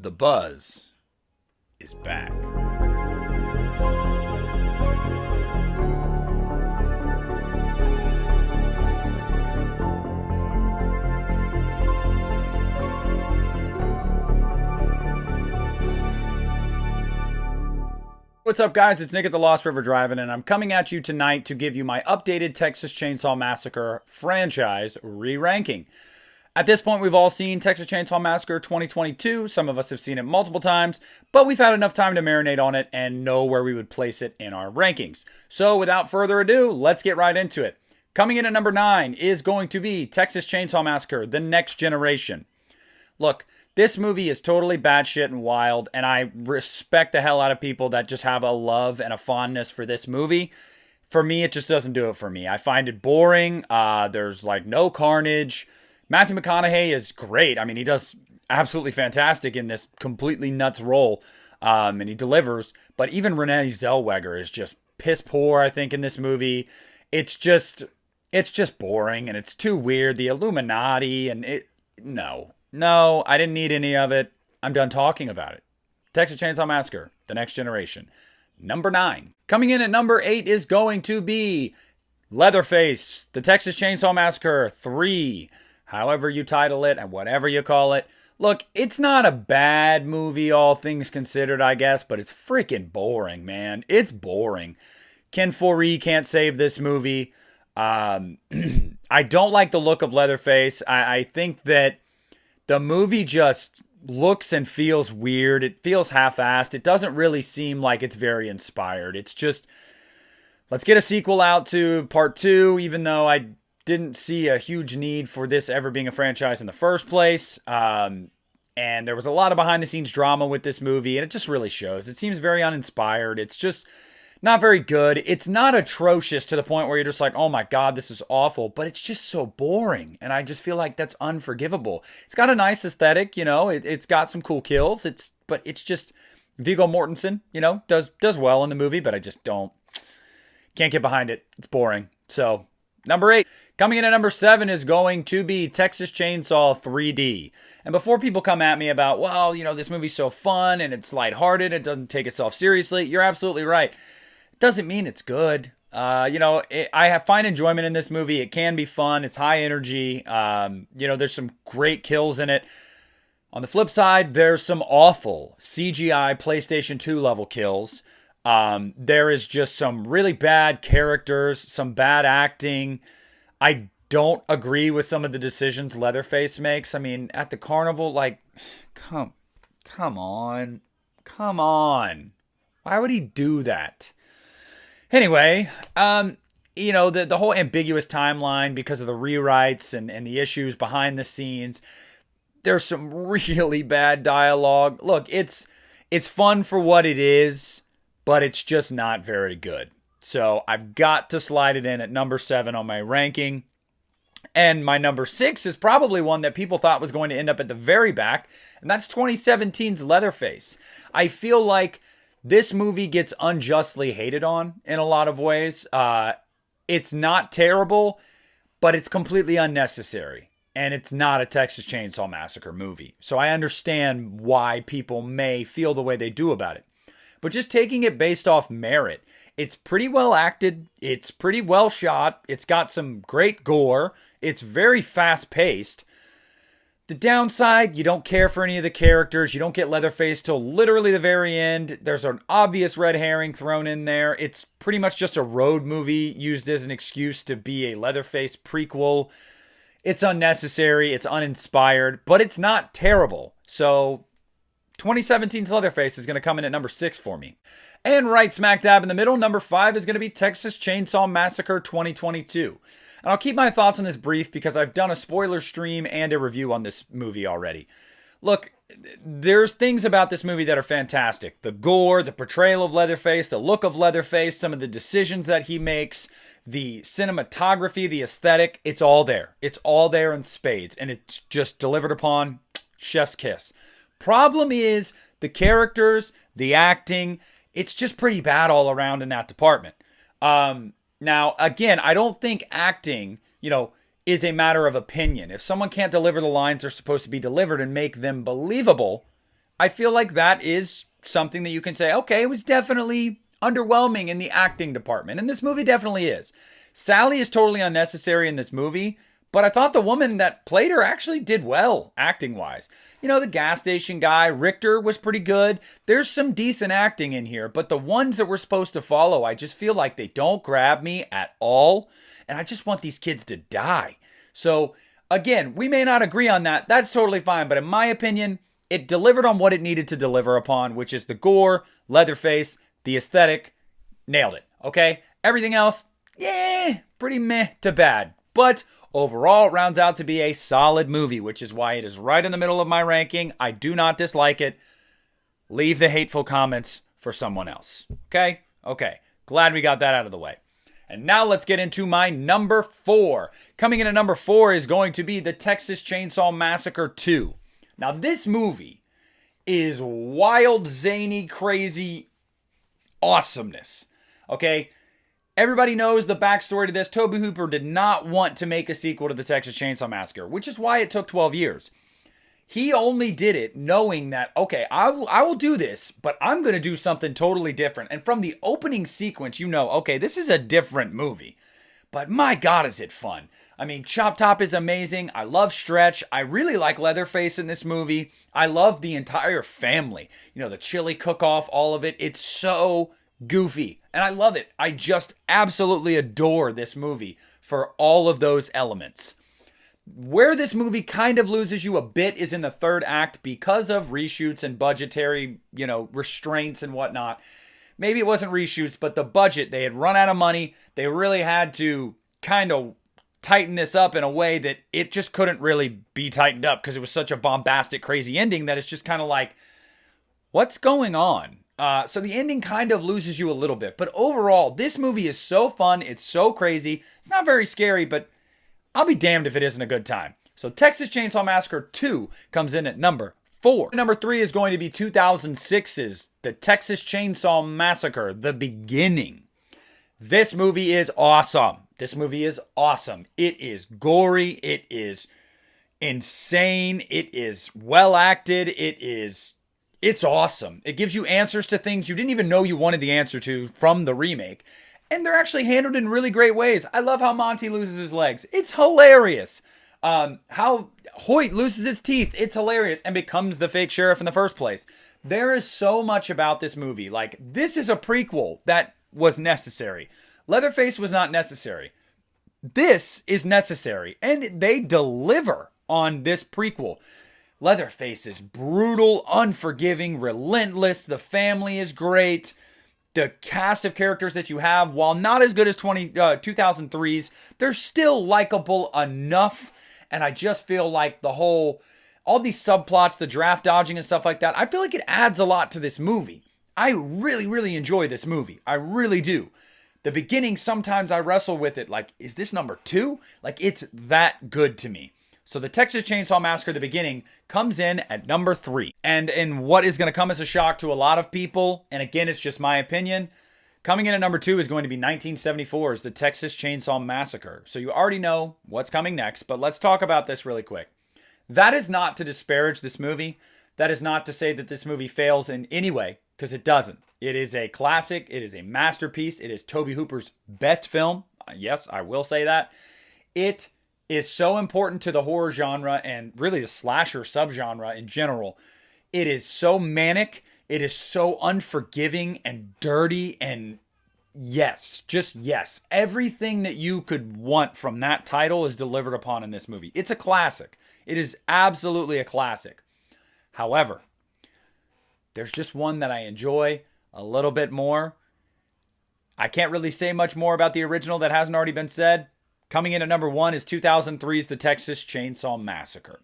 The buzz is back. What's up, guys? It's Nick at the Lost River Driving, and I'm coming at you tonight to give you my updated Texas Chainsaw Massacre franchise re-ranking. At this point, we've all seen Texas Chainsaw Massacre 2022. Some of us have seen it multiple times, but we've had enough time to marinate on it and know where we would place it in our rankings. So without further ado, let's get right into it. Coming in at number 9 is going to be Texas Chainsaw Massacre: The Next Generation. Look, this movie is totally batshit and wild, and I respect the hell out of people that just have a love and a fondness for this movie. For me, it just doesn't do it for me. I find it boring. There's like no carnage. Matthew McConaughey is great. I mean, he does absolutely fantastic in this completely nuts role, and he delivers. But even Renee Zellweger is just piss poor, I think, in this movie. It's just boring, and it's too weird. The Illuminati, and No, I didn't need any of it. I'm done talking about it. Texas Chainsaw Massacre: The Next Generation. Number 9. Coming in at number 8 is going to be Leatherface: The Texas Chainsaw Massacre 3. However you title it and whatever you call it. Look, it's not a bad movie, all things considered, I guess, but it's freaking boring, man. It's boring. Ken Foree can't save this movie. I don't like the look of Leatherface. I think that the movie just looks and feels weird. It feels half-assed. It doesn't really seem like it's very inspired. It's just, let's get a sequel out to part 2, even though I didn't see a huge need for this ever being a franchise in the first place. And there was a lot of behind-the-scenes drama with this movie, and it just really shows. It seems very uninspired. It's just not very good. It's not atrocious to the point where you're just like, oh my God, this is awful, but it's just so boring. And I just feel like that's unforgivable. It's got a nice aesthetic, it's got some cool kills. But it's just Viggo Mortensen, does well in the movie, but I just can't get behind it. It's boring. So number 8, coming in at number 7 is going to be Texas Chainsaw 3D. And before people come at me about, well, this movie's so fun and it's lighthearted, it doesn't take itself seriously, you're absolutely right. Doesn't mean it's good. I have fine enjoyment in this movie. It can be fun. It's high energy. There's some great kills in it. On the flip side, there's some awful CGI PlayStation 2 level kills. There is just some really bad characters, some bad acting. I don't agree with some of the decisions Leatherface makes. I mean, at the carnival, like, come on. Why would he do that? Anyway, the whole ambiguous timeline because of the rewrites and the issues behind the scenes. There's some really bad dialogue. Look, it's fun for what it is, but it's just not very good. So I've got to slide it in at number 7 on my ranking. And my number 6 is probably one that people thought was going to end up at the very back, and that's 2017's Leatherface. I feel like this movie gets unjustly hated on in a lot of ways. It's not terrible, but it's completely unnecessary. And it's not a Texas Chainsaw Massacre movie. So I understand why people may feel the way they do about it. But just taking it based off merit, it's pretty well acted. It's pretty well shot. It's got some great gore. It's very fast paced. The downside, you don't care for any of the characters. You don't get Leatherface till literally the very end. There's an obvious red herring thrown in there. It's pretty much just a road movie used as an excuse to be a Leatherface prequel. It's unnecessary. It's uninspired, but it's not terrible. So 2017's Leatherface is going to come in at number 6 for me. And right smack dab in the middle, number 5 is going to be Texas Chainsaw Massacre 2022. And I'll keep my thoughts on this brief because I've done a spoiler stream and a review on this movie already. Look, there's things about this movie that are fantastic. The gore, the portrayal of Leatherface, the look of Leatherface, some of the decisions that he makes, the cinematography, the aesthetic, it's all there. It's all there in spades, and it's just delivered upon chef's kiss. Problem is the characters, the acting, it's just pretty bad all around in that department. Now, again, I don't think acting, is a matter of opinion. If someone can't deliver the lines they're supposed to be delivered and make them believable, I feel like that is something that you can say, okay, it was definitely underwhelming in the acting department. And this movie definitely is. Sally is totally unnecessary in this movie, but I thought the woman that played her actually did well, acting wise. You know, the gas station guy, Richter, was pretty good. There's some decent acting in here, but the ones that we're supposed to follow, I just feel like they don't grab me at all. And I just want these kids to die. So, again, we may not agree on that. That's totally fine. But in my opinion, it delivered on what it needed to deliver upon, which is the gore, Leatherface, the aesthetic. Nailed it. Okay? Everything else, yeah, pretty meh to bad. But overall, it rounds out to be a solid movie, which is why it is right in the middle of my ranking. I do not dislike it. Leave the hateful comments for someone else. Okay? Okay. Glad we got that out of the way. And now let's get into my number 4. Coming in at number 4 is going to be the Texas Chainsaw Massacre 2. Now, this movie is wild, zany, crazy awesomeness. Okay? Everybody knows the backstory to this. Tobe Hooper did not want to make a sequel to the Texas Chainsaw Massacre, which is why it took 12 years. He only did it knowing that, okay, I will do this, but I'm going to do something totally different. And from the opening sequence, you know, okay, this is a different movie. But my God, is it fun. I mean, Chop Top is amazing. I love Stretch. I really like Leatherface in this movie. I love the entire family. You know, the chili cook-off, all of it. It's so goofy. And I love it. I just absolutely adore this movie for all of those elements. Where this movie kind of loses you a bit is in the third act because of reshoots and budgetary, restraints and whatnot. Maybe it wasn't reshoots, but the budget, they had run out of money. They really had to kind of tighten this up in a way that it just couldn't really be tightened up because it was such a bombastic, crazy ending that it's just kind of like, what's going on? So the ending kind of loses you a little bit. But overall, this movie is so fun. It's so crazy. It's not very scary, but I'll be damned if it isn't a good time. So Texas Chainsaw Massacre 2 comes in at number 4. Number 3 is going to be 2006's The Texas Chainsaw Massacre, The Beginning. This movie is awesome. This movie is awesome. It is gory. It is insane. It is well acted. It's awesome. It gives you answers to things you didn't even know you wanted the answer to from the remake. And they're actually handled in really great ways. I love how Monty loses his legs. It's hilarious. How Hoyt loses his teeth. It's hilarious and becomes the fake sheriff in the first place. There is so much about this movie. Like, this is a prequel that was necessary. Leatherface was not necessary. This is necessary. And they deliver on this prequel. Leatherface is brutal, unforgiving, relentless. The family is great. The cast of characters that you have, while not as good as 2003's, they're still likable enough. And I just feel like all these subplots, the draft dodging and stuff like that, I feel like it adds a lot to this movie. I really, really enjoy this movie. I really do. The beginning, sometimes I wrestle with it. Like, is this number 2? Like, it's that good to me. So the Texas Chainsaw Massacre, The Beginning, comes in at number 3. And in what is going to come as a shock to a lot of people, and again, it's just my opinion, coming in at number 2 is going to be 1974's The Texas Chainsaw Massacre. So you already know what's coming next, but let's talk about this really quick. That is not to disparage this movie. That is not to say that this movie fails in any way, because it doesn't. It is a classic. It is a masterpiece. It is Tobe Hooper's best film. Yes, I will say that. It is so important to the horror genre and really the slasher subgenre in general. It is so manic. It is so unforgiving and dirty and yes, just yes. Everything that you could want from that title is delivered upon in this movie. It's a classic. It is absolutely a classic. However, there's just one that I enjoy a little bit more. I can't really say much more about the original that hasn't already been said. Coming in at number 1 is 2003's The Texas Chainsaw Massacre.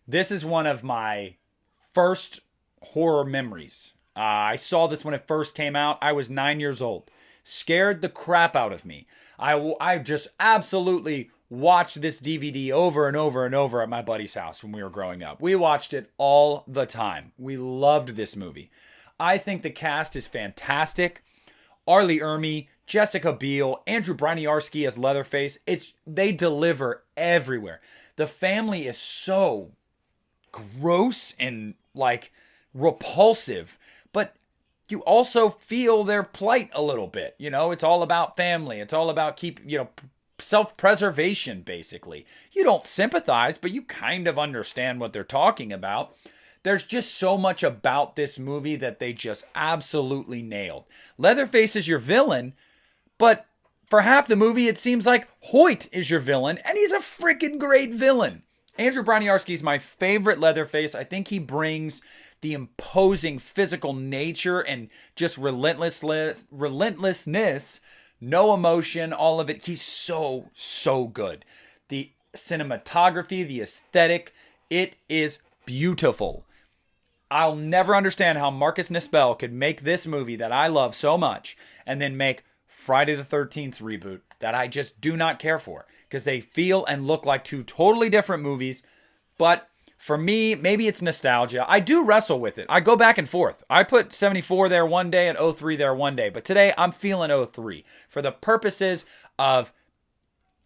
This is one of my first horror memories. I saw this when it first came out. I was 9 years old. Scared the crap out of me. I just absolutely watched this DVD over and over and over at my buddy's house when we were growing up. We watched it all the time. We loved this movie. I think the cast is fantastic. Arlie Ermey, Jessica Biel, Andrew Broniarski as Leatherface. They deliver everywhere. The family is so gross and like repulsive, but you also feel their plight a little bit. You know, it's all about family. It's all about self-preservation, basically. You don't sympathize, but you kind of understand what they're talking about. There's just so much about this movie that they just absolutely nailed. Leatherface is your villain, but for half the movie, it seems like Hoyt is your villain, and he's a freaking great villain. Andrew Broniarski is my favorite Leatherface. I think he brings the imposing physical nature and just relentlessness, no emotion, all of it. He's so, so good. The cinematography, the aesthetic, it is beautiful. I'll never understand how Marcus Nispel could make this movie that I love so much and then make Friday the 13th reboot that I just do not care for, because they feel and look like two totally different movies. But for me, maybe it's nostalgia. I do wrestle with it. I go back and forth. I put 74 there one day and 03 there one day. But today I'm feeling 03 for the purposes of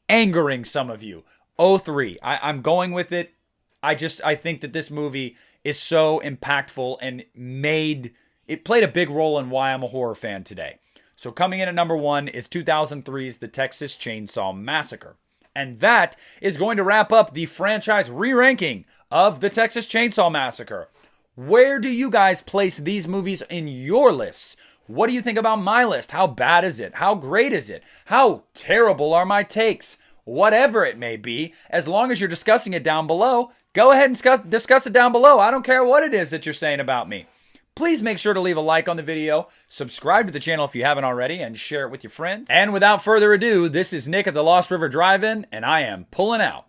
angering some of you. 03. I'm going with it. I think that this movie is so impactful and played a big role in why I'm a horror fan today. So coming in at number 1 is 2003's The Texas Chainsaw Massacre. And that is going to wrap up the franchise re-ranking of The Texas Chainsaw Massacre. Where do you guys place these movies in your lists? What do you think about my list? How bad is it? How great is it? How terrible are my takes? Whatever it may be, as long as you're discussing it down below, go ahead and discuss it down below. I don't care what it is that you're saying about me. Please make sure to leave a like on the video, subscribe to the channel if you haven't already, and share it with your friends. And without further ado, this is Nick at the Lost River Drive-In, and I am pulling out.